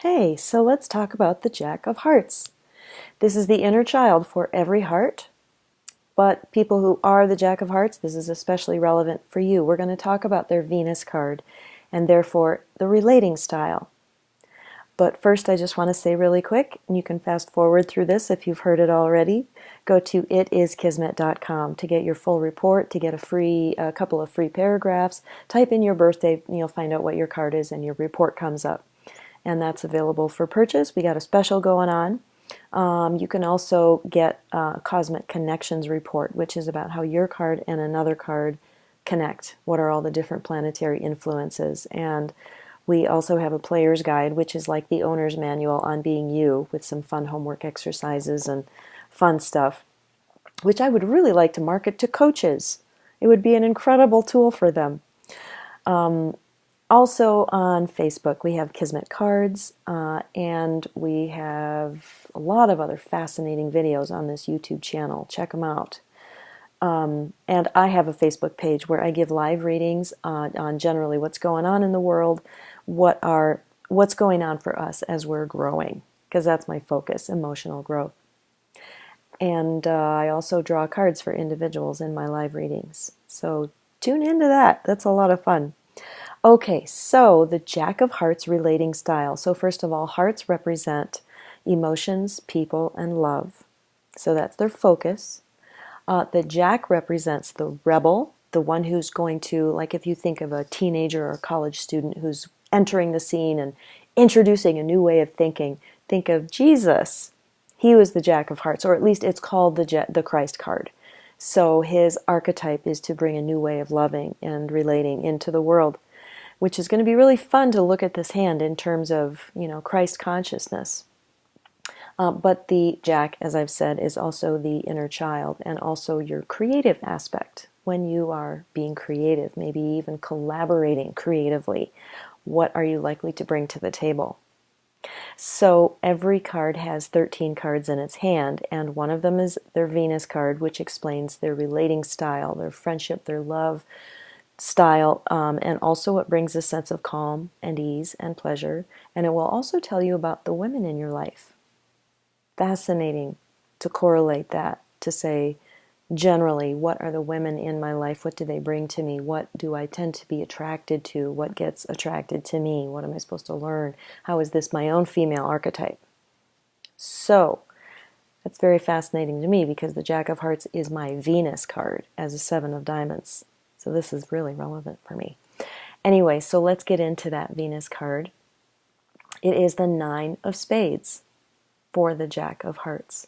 Hey, so let's talk about the Jack of Hearts. This is the inner child for every heart, but people who are the Jack of Hearts, this is especially relevant for you. We're going to talk about their Venus card and therefore the relating style. But first, I just want to say really quick, and you can fast forward through this if you've heard it already. Go to itiskismet.com to get your full report, to get a couple of free paragraphs. Type in your birthday, and you'll find out what your card is, and your report comes up. And that's available for purchase. We got a special going on. You can also get a Cosmic Connections report, which is about how your card and another card connect. What are all the different planetary influences? And we also have a player's guide, which is like the owner's manual on being you, with some fun homework exercises and fun stuff, which I would really like to market to coaches. It would be an incredible tool for them. Also on Facebook, we have Kismet cards, and we have a lot of other fascinating videos on this YouTube channel. Check them out. And I have a Facebook page where I give live readings on generally what's going on in the world, what's going on for us as we're growing, because that's my focus, emotional growth. And I also draw cards for individuals in my live readings. So tune into that. That's a lot of fun. Okay, so the Jack of Hearts relating style. So first of all, hearts represent emotions, people, and love. So that's their focus. The Jack represents the rebel, the one who's going to, like if you think of a teenager or a college student who's entering the scene and introducing a new way of thinking, think of Jesus. He was the Jack of Hearts, or at least it's called the Christ card. So his archetype is to bring a new way of loving and relating into the world, which is going to be really fun to look at this hand in terms of, Christ consciousness. But the Jack, as I've said, is also the inner child and also your creative aspect. When you are being creative, maybe even collaborating creatively, what are you likely to bring to the table? So every card has 13 cards in its hand, and one of them is their Venus card, which explains their relating style, their friendship, their love style, and also it brings a sense of calm and ease and pleasure. And it will also tell you about the women in your life. Fascinating to correlate that, to say, generally, what are the women in my life? What do they bring to me? What do I tend to be attracted to? What gets attracted to me? What am I supposed to learn? How is this my own female archetype? So, that's very fascinating to me because the Jack of Hearts is my Venus card as a 7 of diamonds. So this is really relevant for me. Anyway, so let's get into that Venus card. It is the 9 of Spades for the Jack of Hearts.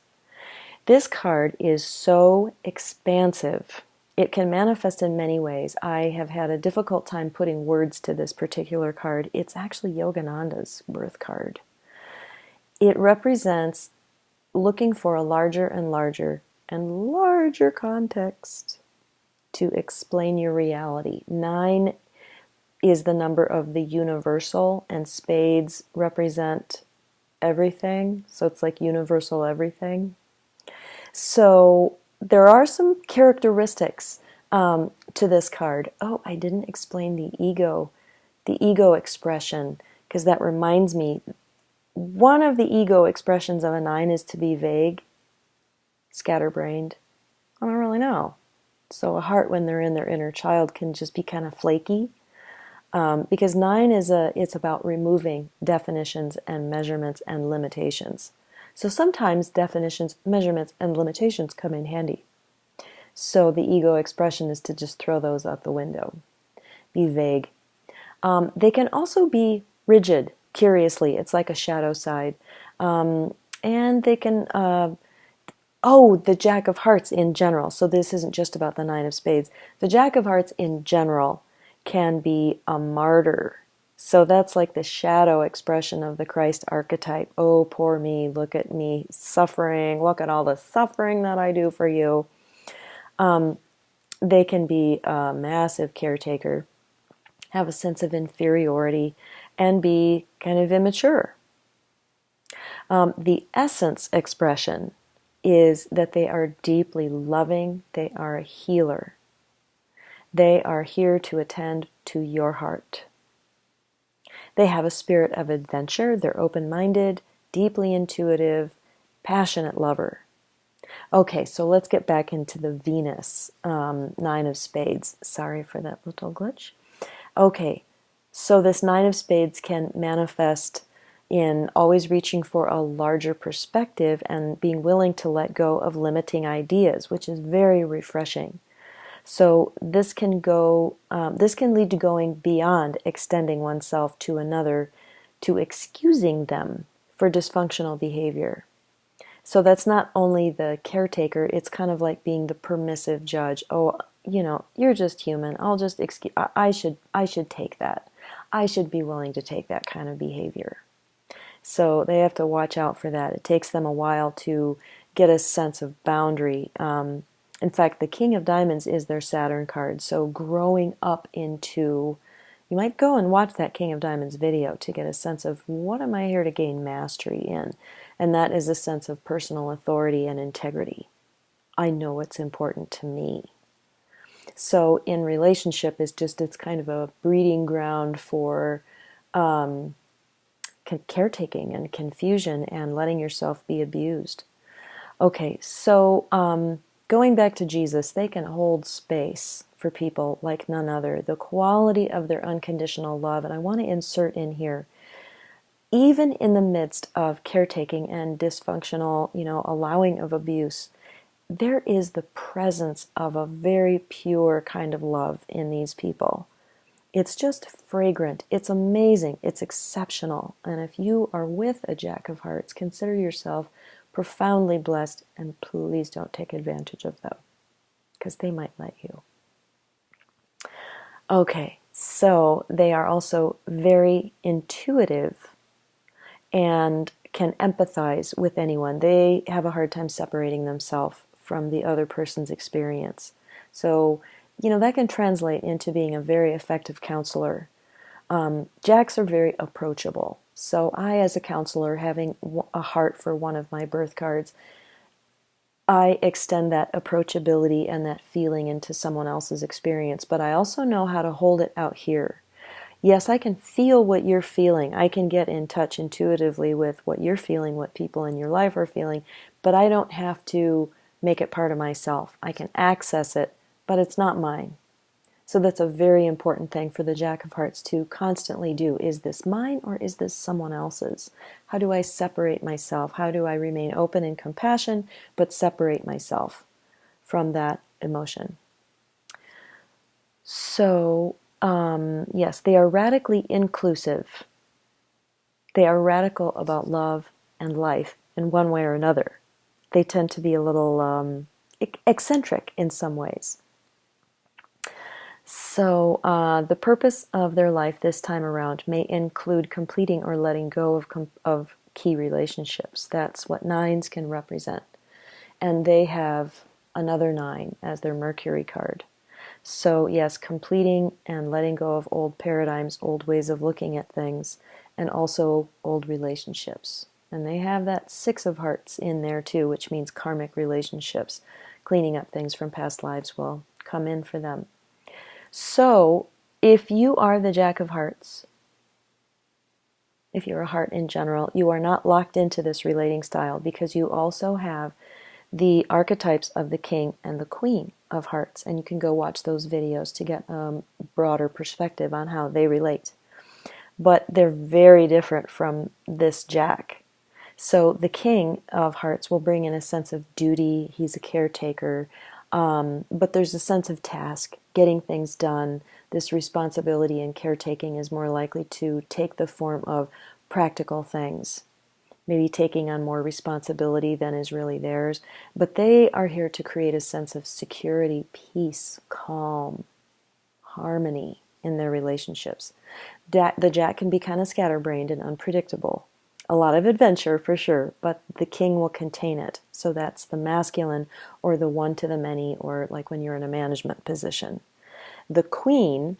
This card is so expansive. It can manifest in many ways. I have had a difficult time putting words to this particular card. It's actually Yogananda's birth card. It represents looking for a larger and larger and larger context to explain your reality. 9 is the number of the universal, and spades represent everything. So it's like universal everything. So there are some characteristics to this card. Oh, I didn't explain the ego expression, because that reminds me, one of the ego expressions of a 9 is to be vague, scatterbrained. I don't really know. So a heart, when they're in their inner child, can just be kind of flaky, because 9 it's about removing definitions and measurements and limitations. So sometimes definitions, measurements, and limitations come in handy. So the ego expression is to just throw those out the window. Be vague. They can also be rigid, curiously. It's like a shadow side. And they can... the Jack of Hearts in general. So this isn't just about the 9 of Spades. The Jack of Hearts in general can be a martyr. So that's like the shadow expression of the Christ archetype. Oh, poor me, look at me suffering. Look at all the suffering that I do for you. They can be a massive caretaker, have a sense of inferiority, and be kind of immature. The essence expression is that they are deeply loving. They are a healer. They are here to attend to your heart. They have a spirit of adventure. They're open-minded, deeply intuitive, passionate lover. Okay, so let's get back into the Venus Nine of Spades. Sorry for that little glitch. Okay, so this Nine of Spades can manifest in always reaching for a larger perspective and being willing to let go of limiting ideas, which is very refreshing. So this can lead to going beyond extending oneself to another, to excusing them for dysfunctional behavior. So that's not only the caretaker, it's kind of like being the permissive judge. Oh, you're just human. I'll just excuse, I should take that. I should be willing to take that kind of behavior. So they have to watch out for that. It takes them a while to get a sense of boundary. In fact, the King of Diamonds is their Saturn card. So growing up into, you might go and watch that King of Diamonds video to get a sense of what am I here to gain mastery in? And that is a sense of personal authority and integrity. I know what's important to me. So in relationship, it's kind of a breeding ground for caretaking and confusion and letting yourself be abused. Okay, so going back to Jesus, they can hold space for people like none other. The quality of their unconditional love, and I want to insert in here, even in the midst of caretaking and dysfunctional, allowing of abuse, there is the presence of a very pure kind of love in these people. It's just fragrant. It's amazing. It's exceptional. And if you are with a Jack of Hearts, consider yourself profoundly blessed, and please don't take advantage of them, because they might let you. Okay, so they are also very intuitive and can empathize with anyone. They have a hard time separating themselves from the other person's experience. So, that can translate into being a very effective counselor. Jacks are very approachable. So I, as a counselor, having a heart for one of my birth cards, I extend that approachability and that feeling into someone else's experience, but I also know how to hold it out here. Yes, I can feel what you're feeling. I can get in touch intuitively with what you're feeling, what people in your life are feeling, but I don't have to make it part of myself. I can access it, but it's not mine. So that's a very important thing for the Jack of Hearts to constantly do. Is this mine or is this someone else's? How do I separate myself? How do I remain open and compassion, but separate myself from that emotion? So, yes, they are radically inclusive. They are radical about love and life in one way or another. They tend to be a little eccentric in some ways. So the purpose of their life this time around may include completing or letting go of key relationships. That's what nines can represent. And they have another 9 as their Mercury card. So yes, completing and letting go of old paradigms, old ways of looking at things, and also old relationships. And they have that 6 of Hearts in there too, which means karmic relationships. Cleaning up things from past lives will come in for them. So, if you are the Jack of Hearts, if you're a heart in general, you are not locked into this relating style, because you also have the archetypes of the King and the Queen of Hearts, and you can go watch those videos to get a broader perspective on how they relate. But they're very different from this Jack. So the King of Hearts will bring in a sense of duty. He's a caretaker. But there's a sense of task, getting things done. This responsibility and caretaking is more likely to take the form of practical things, maybe taking on more responsibility than is really theirs. But they are here to create a sense of security, peace, calm, harmony in their relationships. The Jack can be kind of scatterbrained and unpredictable. A lot of adventure for sure, but the King will contain it. So that's the masculine, or the one to the many, or like when you're in a management position. The Queen,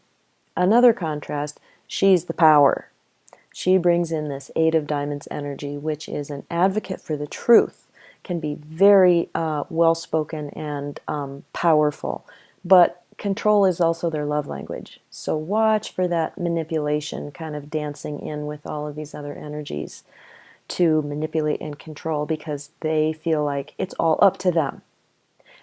another contrast, she's the power. She brings in this 8 of Diamonds energy, which is an advocate for the truth, can be very well-spoken and powerful, but control is also their love language. So watch for that manipulation kind of dancing in with all of these other energies to manipulate and control, because they feel like it's all up to them.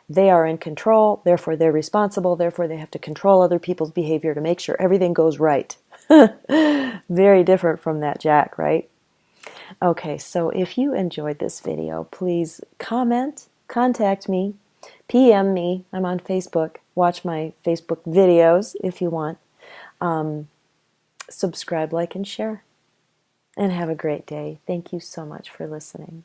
They are in control, therefore they're responsible, therefore they have to control other people's behavior to make sure everything goes right. Very different from that Jack, right? Okay, so if you enjoyed this video, please comment, contact me, PM me. I'm on Facebook. Watch my Facebook videos if you want. Subscribe, like, and share. And have a great day. Thank you so much for listening.